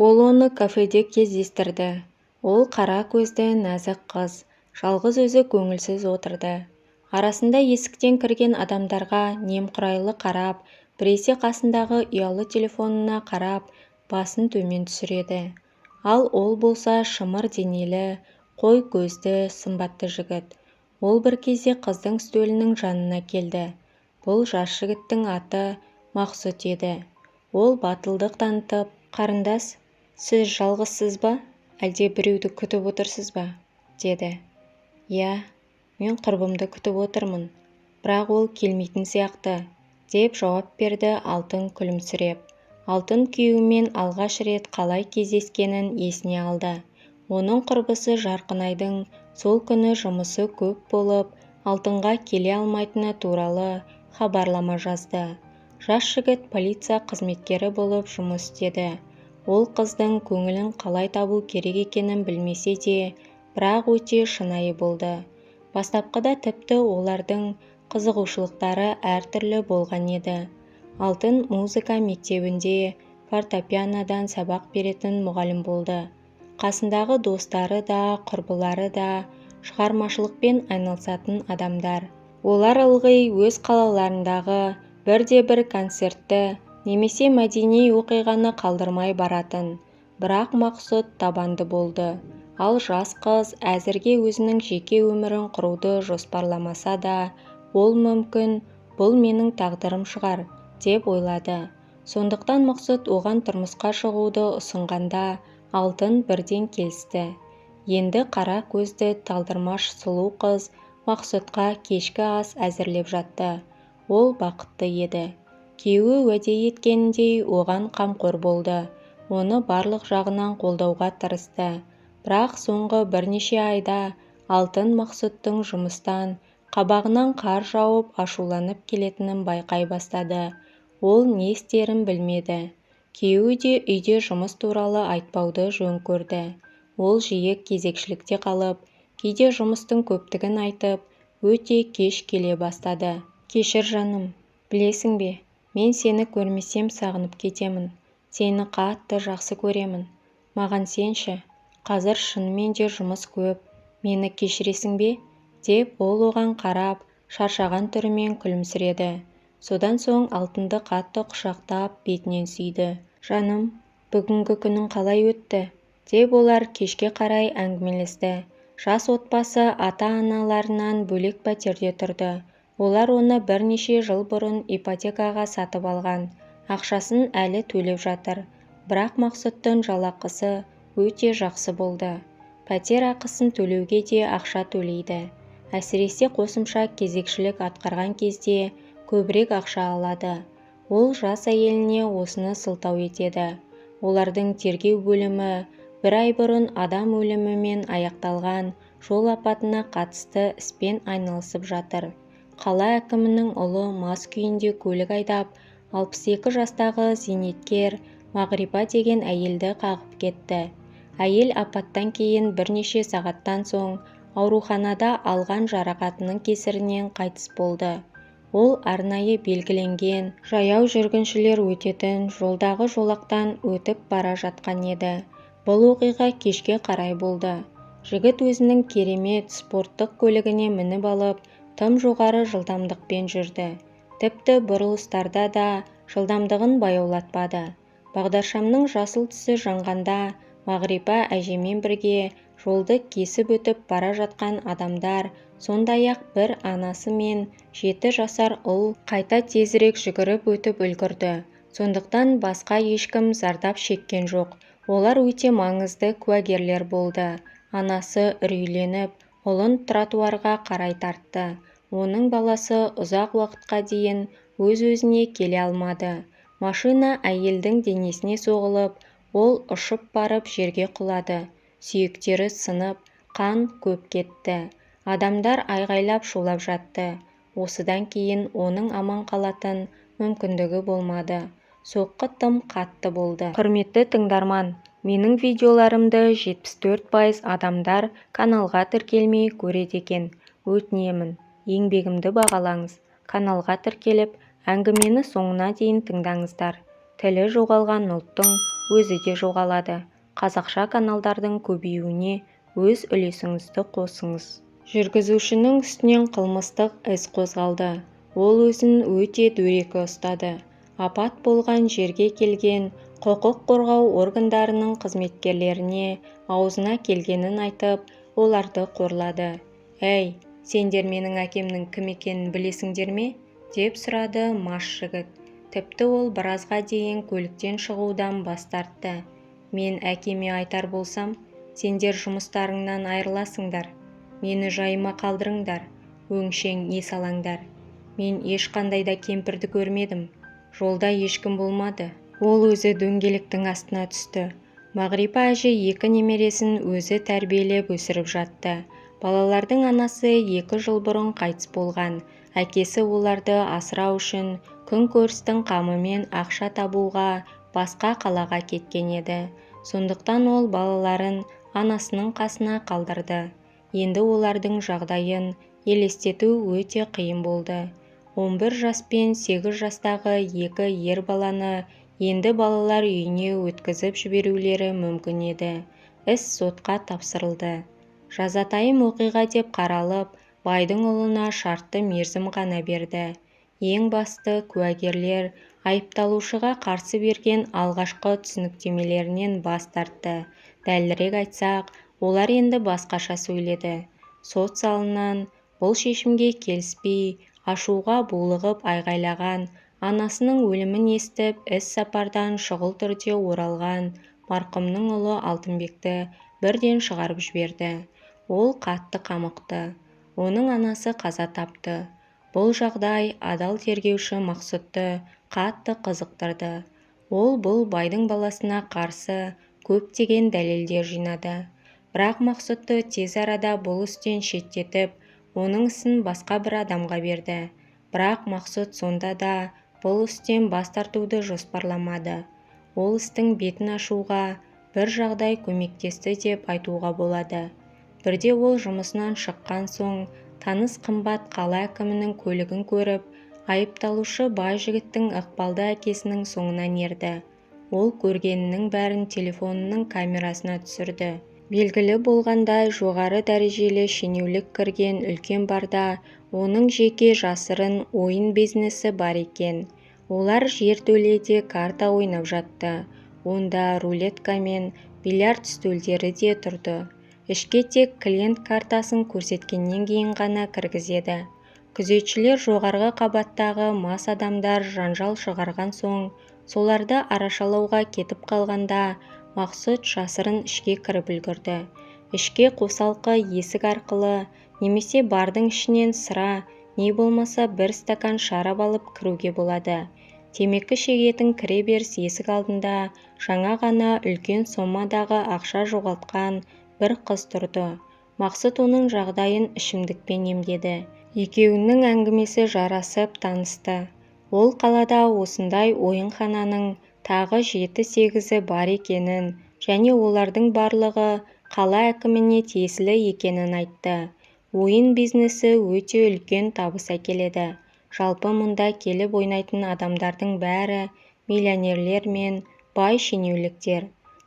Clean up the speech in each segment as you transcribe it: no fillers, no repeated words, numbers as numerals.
Ол оны кафеде кездестірді. Ол қара көзді нәзік қыз, жалғыз өзі көңілсіз отырды. Арасында есіктен кірген адамдарға немқұрайлы қарап, біресе қасындағы ұялы телефонына қарап, басын төмен түсіреді. Ал ол болса шымыр денелі, қой көзді, сымбатты жігіт. Ол бір кезде қыздың үстелінің жанына келді. Бұл жас жігіттің аты Мақсұт еді. Ол батылдық танытып, «Қарындас, сіз жалғызсыз ба, әлде біреуді күтіп отырсыз ба?» деді. «Иә, мен құрбымды күтіп отырмын, бірақ ол келмейтін сияқты», деп жауап берді Алтын күлімсіреп. Алтын күйеуімен алғаш рет қалай кездескенін есіне алды. Оның құрбысы Жарқынайдың сол күні жұмысы көп болып, Алтынға келе алмайтыны туралы хабарлама жазды. Жас жігіт полиция қызметкері болып жұмыс істеді. Ол қыздың көңілін қалай табу керек екенін білмесе де, бірақ өте шынайы болды. Бастапқыда тіпті олардың қызығушылықтары әртүрлі болған еді. Алтын музыка мектебінде фортепианодан сабақ беретін мұғалім болды. Қасындағы достары да, құрбылары да шығармашылықпен айналысатын адамдар. Олар ылғи өз қалаларындағы бірде-бір концертті немесе мәдени оқиғаны қалдырмай баратын. Бірақ Мақсұт табанды болды. Ал жас қыз әзірге өзінің жеке өмірін құруды жоспарламаса да, ол мүмкін, бұл менің тағдырым шығар, деп ойлады. Сондықтан Мақсұт оған тұрмысқа шығуды ұсынғанда, Алтын бірден келісті. Енді қара көзді талдырмаш сұлу қыз Мақсұтқа кешкі ас әзірлеп жатты. Ол бақытты еді. Күйеуі уәде еткеніндей оған қамқор болды. Оны барлық жағынан қолдауға тырысты. Бірақ соңғы бірнеше айда Алтын Мақсұттың жұмыстан, қабағынан қар жауып ашуланып келетінін байқай бастады. Ол не істерін білмеді. Күйеуі де үйде жұмыс туралы айтпауды жөн көрді. Ол жиі кезекшілікте қалып, кейде жұмыстың көптігін айтып, өте кеш келе бастады. «Кешір жаным, білесің бе, мен сені көрмесем сағынып кетемін. Сені қатты жақсы көремін. Маған сенші, қазір шынымен де жұмыс көп. Мені кешіресің бе?» деп ол оған қарап, шаршаған түрімен күлімсіреді. Содан соң Алтынды қатты құшақтап, бетінен сүйді. «Жаным, бүгінгі күнің қалай өтті?» деп олар кешке қарай әңгімелесті. Жас отбасы ата-аналарынан бөлек пәтерде тұрды. Олар оны бірнеше жыл бұрын ипотекаға сатып алған. Ақшасын әлі төлеп жатыр. Бірақ Мақсұттың жалақысы өте жақсы болды. Пәтер ақысын төлеуге де ақша төлейді. Әсіресе қосымша кезекшілік атқарған кезде көбірек ақша алады. Ол жас әйеліне осыны сылтау етеді. Олардың тергеу бөлімі бір ай бұрын адам өлімімен аяқталған жол апатына қатысты іспен айналысып жатыр. Қала әкімінің ұлы мас күйінде көлік айдап, 62 жастағы зейнеткер Мағрипа деген әйелді қағып кетті. Әйел апаттан кейін бірнеше сағаттан соң ауруханада алған жарақатының кесірінен қайтыс болды. Ол арнайы белгіленген жаяу жүргіншілер өтетін жолдағы жолақтан өтіп бара жатқан еді. Бұл оқиға кешке қарай болды. Жігіт өзінің керемет спорттық көлігіне мініп алып, тым жоғары жылдамдықпен жүрді. Тіпті бұрылыстарда да жылдамдығын баяулатпады. Бағдаршамның жасыл түсі жанғанда Мағрипа әжемен бірге жолды кесіп өтіп бара жатқан адамдар, сондай-ақ бір анасы мен 7 жасар ұл қайта тезірек жүгіріп өтіп үлгірді. Сондықтан басқа ешкім зардап шеккен жоқ. Олар өте маңызды куәгерлер болды. Анасы үрейленіп, ұлын тротуарға қарай тартты. Оның баласы ұзақ уақытқа дейін өз-өзіне келе алмады. Машина әйелдің денесіне соғылып, ол ұшып барып жерге құлады. Сүйектері сынып, қан көп кетті. Адамдар айғайлап шулап жатты. Осыдан кейін оның аман қалатын мүмкіндігі болмады. Соққы тым қатты болды. Құрметті тыңдарман, менің видеоларымды 74% адамдар каналға тіркелмей көреді екен. Өтінемін, еңбегімді бағалаңыз. Каналға тіркеліп, әңгімені соңына дейін тыңдаңыздар. Тілі жоғалған ұлттың өзі де жоғалады. Қазақша каналдардың көбеюіне өз үлесіңізді қосыңыз. Жүргізушінің үстінен қылмыстық іс қозғалды. Ол өзін өте дөрекі ұстады. Апат болған жерге келген құқық қорғау органдарының қызметкерлеріне аузына келгенін айтып, оларды қорлады. «Әй, сендер менің әкемнің кім екенін білесіңдер ме?» деп сұрады мас жігіт. Тіпті ол біразға дейін көліктен шығудан бас тартты. «Мен әкеме айтар болсам, сендер жұмыстарыңнан айырыласыңдар. Мені жайыма қалдырыңдар, өңшең ес алаңдар. Мен ешқандай да кемпірді көрмедім. Жолда ешкім болмады». Ол өзі дөңгелектің астына түсті. Мағрипа әже 2 немересін өзі тәрбиелеп өсіріп жатты. Балалардың анасы 2 жыл бұрын қайтыс болған. Әкесі оларды асырау үшін күн көрістің қамымен ақша табуға басқа қалаға кеткен еді. Сондықтан ол балаларын анасының қасына қалдырды. Енді олардың жағдайын елестету өте қиын болды. 11 жас пен 8 жастағы 2 ер баланы енді балалар үйіне өткізіп жіберулері мүмкін еді. Іс сотқа тапсырылды. Жазатайым оқиға деп қаралып, байдың ұлына шартты мерзім ғана берді. Ең басты куәгерлер айыпталушыға қарсы берген алғашқы түсініктемелерінен бас тартты. Дәлірек айтсақ, олар енді басқаша сөйледі. Сот залынан бұл шешімге келіспей, ашуға булығып айғайлаған, анасының өлімін естіп іс-сапардан шұғыл түрде оралған марқұмның ұлы Алтынбекті бірден шығарып жіберді. Ол қатты қамықты. Оның анасы қаза тапты. Бұл жағдай адал тергеуші Мақсұтты қатты қызықтырды. Ол бұл байдың баласына қарсы көптеген дәлелдер жинады. Бірақ Мақсұтты тез арада бұл істен шеттетіп, оның ісін басқа бір адамға берді. Бірақ Мақсұт сонда да бұл істен бас тартуды жоспарламады. Ол істің бетін ашуға бір жағдай көмектесті деп айтуға болады. Бірде ол жұмысынан шыққан соң таныс қымбат қала әкімінің көлігін көріп, айыпталушы бай жігіттің ықпалды әкесінің соңынан ерді. Ол көргенінің бәрін телефонының камерасына түсірді. Белгілі болғандай, жоғары дәрежелі шенеулік кірген үлкен барда оның жеке жасырын ойын бизнесі бар екен. Олар жертөледе карта ойнап жатты. Онда рулетка мен бильярд үстелдері де тұрды. Ішке тек клиент картасын көрсеткеннен кейін ғана кіргізеді. Күзетшілер жоғарғы қабаттағы мас адамдар жанжал шығарған соң, соларды арашалауға кетіп қалғанда, Мақсұт жасырын ішке кіріп үлгірді. Ішке қосалқы есік арқылы немесе бардың ішінен сыра, не болмаса бір стакан шарап алып кіруге болады. Темекі шегетін кіреберіс есік алдында жаңа ғана үлкен сомадағы ақша жоғалтқан бір қыз тұрды. Мақсұт оның жағдайын ішімдікпен емдеді. Екеуінің әңгімесі жарасып танысты. Ол қалада осындай ойынхананың тағы 7-8-і бар екенін және олардың барлығы қала әкіміне тиесілі екенін айтты. Ойын бизнесі өте үлкен табыс әкеледі. Жалпы мұнда келіп ойнайтын адамдардың бәрі миллионерлер мен бай шенеуніктер.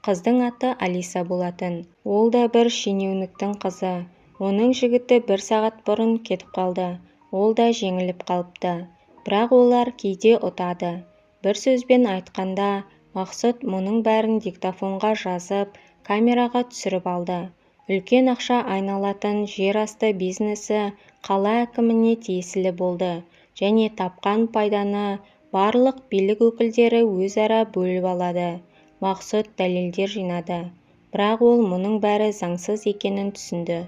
Қыздың аты Алиса болатын. Ол да бір шенеуніктің қызы. Оның жігіті 1 сағат бұрын кетіп қалды. Ол да жеңіліп қалыпты. Бірақ олар кейде ұтады. Бір сөзбен айтқанда, Мақсұт мұның бәрін диктофонға жазып, камераға түсіріп алды. Үлкен ақша айналатын жер асты бизнесі қала әкіміне тиесілі болды және тапқан пайданы барлық билік өкілдері өзара бөліп алады. Мақсұт дәлелдер жинады. Бірақ ол мұның бәрі заңсыз екенін түсінді.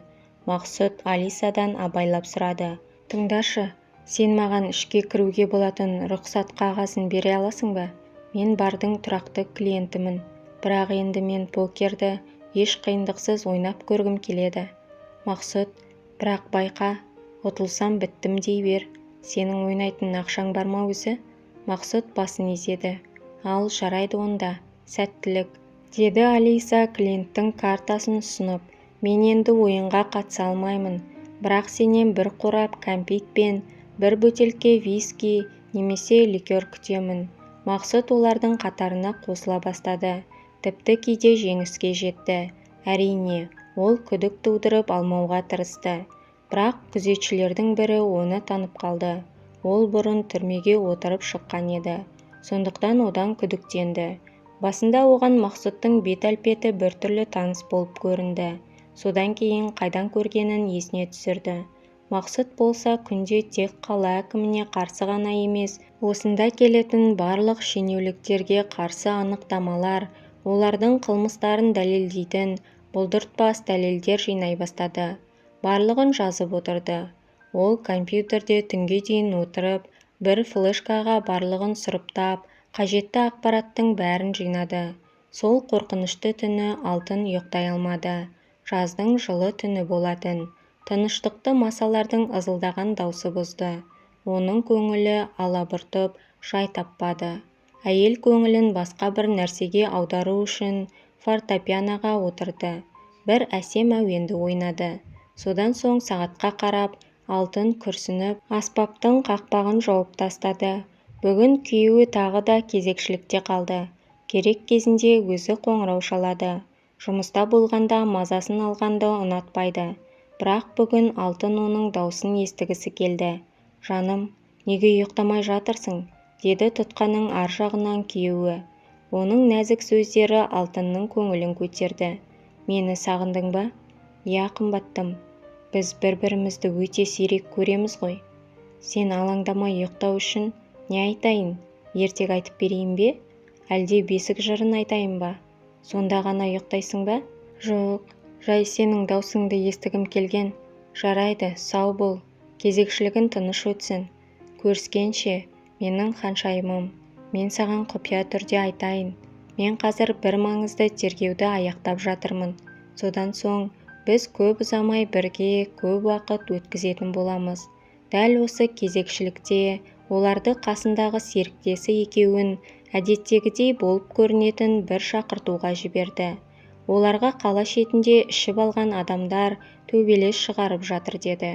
Мақсұт Алисадан абайлап сұрады. «Тыңдашы, сен маған ішке кіруге болатын рұқсат қағазын бере аласың ба? Мен бардың тұрақты клиентімін. Бірақ енді мен покерді еш қиындықсыз ойнап көргім келеді». Мақсұт: «Бірақ байқа, ұтылсам біттім дей бер. Сенің ойнайтын ақшаң бар ма өзі?» Мақсұт басын изеді. «Ал жарайды онда, сәттілік», деді Алиса клиенттің картасын ұсынып. «Мен енді ойынға қатыса алмаймын. Бірақ сенен бір қорап кәмпит пен бір бөтелке виски немесе ликер күтемін». Мақсұт олардың қатарына қосыла бастады. тіпті кейде жеңіске жетті. Әрине, ол күдік тудырып алмауға тырысты. Бірақ күзетшілердің бірі оны танып қалды. Ол бұрын түрмеге отырып шыққан еді. Сондықтан одан күдіктенді. Басында оған Мақсұттың бет-әлпеті біртүрлі таныс болып көрінді. Содан кейін қайдан көргенін есіне түсірді. Мақсұт болса күнде тек қала әкіміне қарсы ғана емес, осында келетін барлық шенеуліктерге қарсы анықтамалар, олардың қылмыстарын дәлелдейтін бұлдыртпас дәлелдер жинай бастады. Барлығын жазып отырды. Ол компьютерде түнге дейін отырып, бір флешкаға барлығын сұрыптап, қажетті ақпараттың бәрін жинады. Сол қорқынышты түні Алтын ұйықтай алмады. Жаздың жылы түні болатын. Тыныштықты масалардың ызылдаған даусы бұзды. Оның көңілі алабұртып жай таппады. Әйел көңілін басқа бір нәрсеге аудару үшін фортепианоға отырды. Бір әсем әуенді ойнады. Содан соң сағатқа қарап, Алтын күрсініп, аспаптың қақпағын жауып тастады. Бүгін күйеуі тағы да кезекшілікте қалды. Керек кезінде өзі қоңырау шалады. Жұмыста болғанда мазасын алғанды ұнатпайды. Бірақ бүгін Алтын оның даусын естігісі келді. «Жаным, неге ұйықтамай жатырсың?» деді тұтқаның ар жағынан күйеуі. Оның нәзік сөздері Алтынның көңілін көтерді. «Мені сағындың ба?» «Иә, қымбаттым. Біз бір-бірімізді өте сирек көреміз ғой. Сен алаңдамай ұйықтау үшін не айтайын? Ертек айтып берейін бе? Әлде бесік жырын айтайын ба? Сонда ғана ұйықтайсың ба?» «Жоқ, жай сенің даусыңды естігім келген. Жарайды, сау бол. Кезекшілігін тыныш өтсін. Көріскенше, менің ханшайымым. Мен саған құпия түрде айтайын. Мен қазір бір маңызды тергеуді аяқтап жатырмын. Содан соң біз көп ұзамай бірге көп уақыт өткізетін боламыз. Дәл осы кезекшілікте оларды қасындағы серіктесі екеуін әдеттегідей болып көрінетін бір шақыртуға жіберді. Оларға қала шетінде ішіп алған адамдар төбелес шығарып жатыр деді.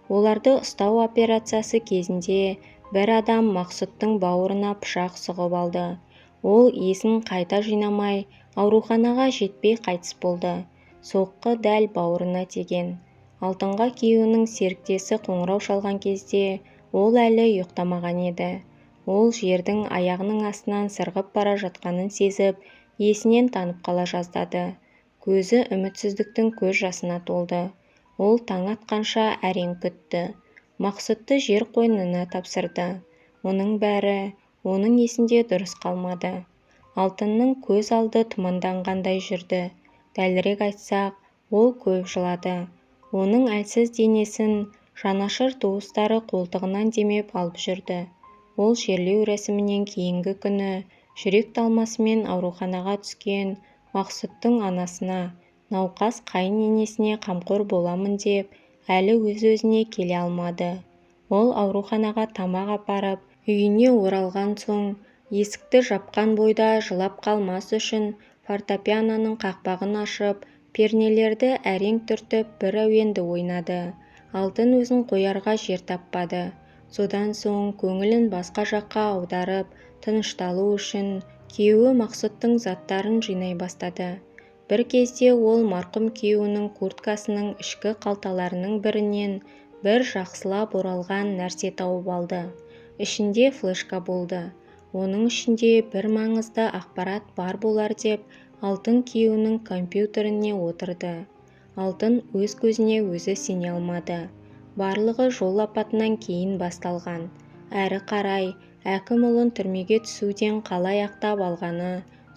Оларды ұстау операциясы кезінде бір адам Мақсұттың бауырына пышақ сұғып алды. Ол есін қайта жинамай, ауруханаға жетпей қайтыс болды. Соққы дәл бауырына тиген. Алтынға күйеуінің серіктесі қоңырау шалған кезде ол әлі ұйықтамаған еді. Ол жердің аяғының астынан сырғып бара жатқанын сезіп, есінен танып қала жаздады. Көзі үмітсіздіктің көз жасына толды. Ол таң атқанша әрең күтті. Мақсұтты жер қойнына тапсырды. Оның бәрі оның есінде дұрыс қалмады. Алтынның көз алды тұманданғандай жүрді. Дәлірек айтсақ, ол көп жылады. Оның әлсіз денесін жанашыр туыстары қолтығынан демеп алып жүрді. Ол жерлеу рәсімінен кейінгі күні жүрек талмасымен ауруханаға түскен Мақсұттың анасына, науқас қайын енесіне қамқор боламын деп, әлі өз-өзіне келе алмады. Ол ауруханаға тамақ апарып, үйіне оралған соң, есікті жапқан бойда жылап қалмас үшін фортепианоның қақпағын ашып, пернелерді әрең түртіп бір әуенді ойнады. Алтын өзін қоярға жер таппады. Содан соң көңілін басқа жаққа аударып, тынышталу үшін күйеуі Мақсұттың заттарын жинай бастады. Бір кезде ол марқұм күйеуінің курткасының ішкі қалталарының бірінен бір жақсылап оралған нәрсе тауып алды. Ішінде флешка болды. Оның ішінде бір маңызды ақпарат бар болар деп, Алтын күйеуінің компьютеріне отырды. Алтын өз көзіне өзі сене алмады. Барлығы жол апатынан кейін басталған. Әрі қарай әкім ұлын түрмеге түсуден қалай ақтап алғаны,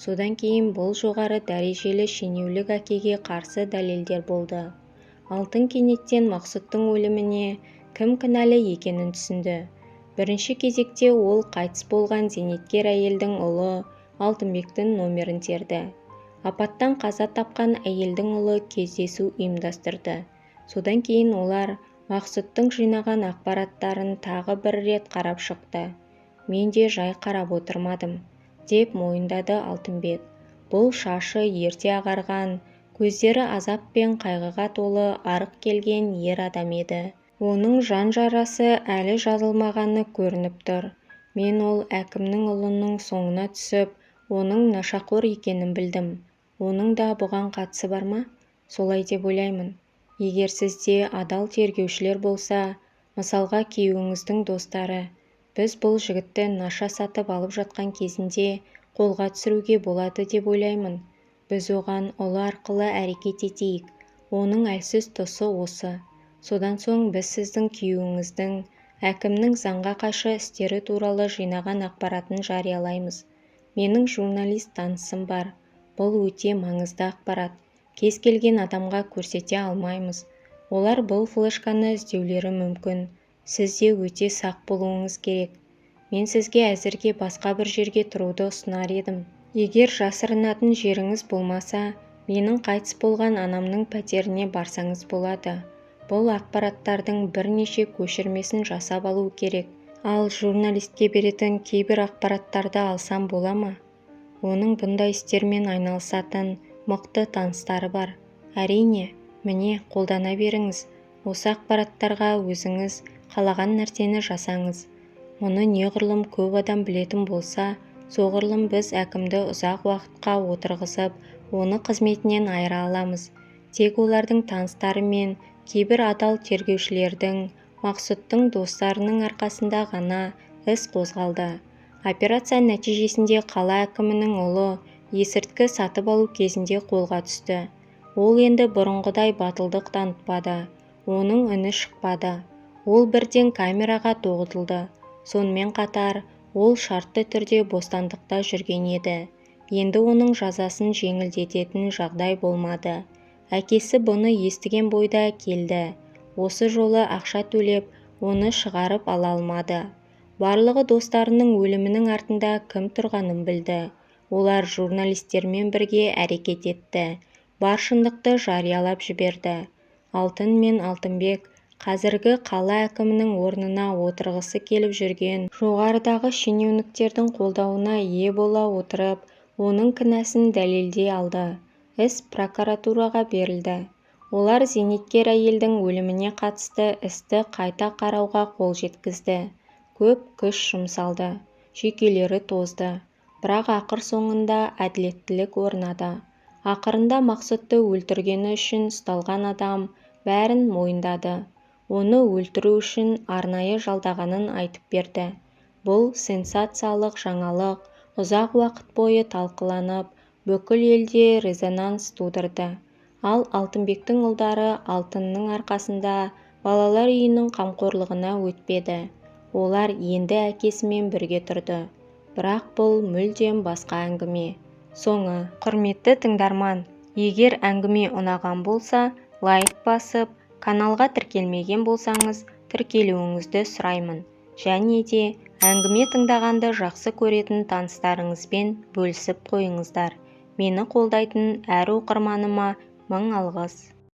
содан кейін бұл жоғары дәрежелі шенеулік әкеге қарсы дәлелдер болды. Алтын кенеттен Мақсұттың өліміне кім кінәлі екенін түсінді. Бірінші кезекте ол қайтыс болған зейнеткер әйелдің ұлы Алтынбектің номерін терді. Апаттан қаза тапқан әйелдің ұлы кездесу ұйымдастырды. Содан кейін олар Мақсұттың жинаған ақпараттарын тағы бір рет қарап шықты. «Мен де жай қарап отырмадым», деп мойындады Алтынбек. Бұл шашы ерте ағарған, көздері азап пен қайғыға толы арық келген ер адам еді. Оның жан жарасы әлі жазылмағаны көрініп тұр. Мен ол әкімнің ұлының соңына түсіп, оның нашақор екенін білдім. Оның да бұған қатысы бар ма? Солай деп ойлаймын. Егер сізде адал тергеушілер болса, мысалға күйеуіңіздің достары, біз бұл жігітті наша сатып алып жатқан кезінде қолға түсіруге болады деп ойлаймын. Біз оған ұлы арқылы әрекет етейік. Оның әлсіз тұсы осы. Содан соң біз сіздің күйеуіңіздің әкімнің заңға қайшы істері туралы жинаған ақпаратын жариялаймыз. Менің журналист танысым бар. Бұл өте маңызды ақпарат. Кез келген адамға көрсете алмаймыз. Олар бұл флешканы іздеулері мүмкін. Сіз де өте сақ болуыңыз керек. Мен сізге әзірге басқа бір жерге тұруды ұсынар едім. Егер жасырынатын жеріңіз болмаса, менің қайтыс болған анамның пәтеріне барсаңыз болады. Бұл ақпараттардың бірнеше көшірмесін жасап алу керек. Ал журналистке беретін кейбір ақпараттарды алсам бола ма? Оның бұндай істермен айналысатын мықты таныстары бар. Әрине, міне, қолдана беріңіз. Осы ақпараттарға өзіңіз қалаған нәрсені жасаңыз. Мұны неғұрлым көп адам білетін болса, соғұрлым біз әкімді ұзақ уақытқа отырғызып, оны қызметінен айыра аламыз. Тек олардың таныстары мен кейбір адал тергеушілердің, Мақсұттың достарының арқасында ғана іс қозғалды. Операция нәтижесінде қала әкімінің ұлы есірткі сатып алу кезінде қолға түсті. Ол енді бұрынғыдай батылдық танытпады. Оның үні шықпады. Ол бірден камераға тоғытылды. Сонымен қатар, ол шартты түрде бостандықта жүрген еді. Енді оның жазасын жеңілдететін жағдай болмады. Әкесі бұны естіген бойда келді. Осы жолы ақша төлеп, оны шығарып ала алмады. Барлығы достарының өлімінің артында кім тұрғанын білді. Олар журналистермен бірге әрекет етті. Бар шындықты жариялап жіберді. Алтын мен Алтынбек қазіргі қала әкімінің орнына отырғысы келіп жүрген жоғарыдағы шенеуніктердің қолдауына ие бола отырып, оның кінәсін дәлелдей алды. Іс прокуратураға берілді. Олар зейнеткер әйелдің өліміне қатысты істі қайта қарауға қол жеткізді. Көп күш жұмсалды. Жүйкелері тозды. Бірақ ақыр соңында әділеттілік орнады. Ақырында Мақсұтты өлтіргені үшін ұсталған адам бәрін мойындады. Оны өлтіру үшін арнайы жалдағанын айтып берді. Бұл сенсациялық жаңалық ұзақ уақыт бойы талқыланып, бүкіл елде резонанс тудырды. Ал Алтынбектің ұлдары алтынның арқасында балалар үйінің қамқорлығына өтпеді. Олар енді әкесімен бірге тұрды. Бірақ бұл мүлдем басқа әңгіме. Соңы. Құрметті тыңдарман, егер әңгіме ұнаған болса, лайк басып, каналға тіркелмеген болсаңыз, тіркелуіңізді сұраймын. Және де әңгіме тыңдағанды жақсы көретін таныстарыңызбен бөлісіп қойыңыздар. Мені қолдайтын әр оқырманыма мың алғыс.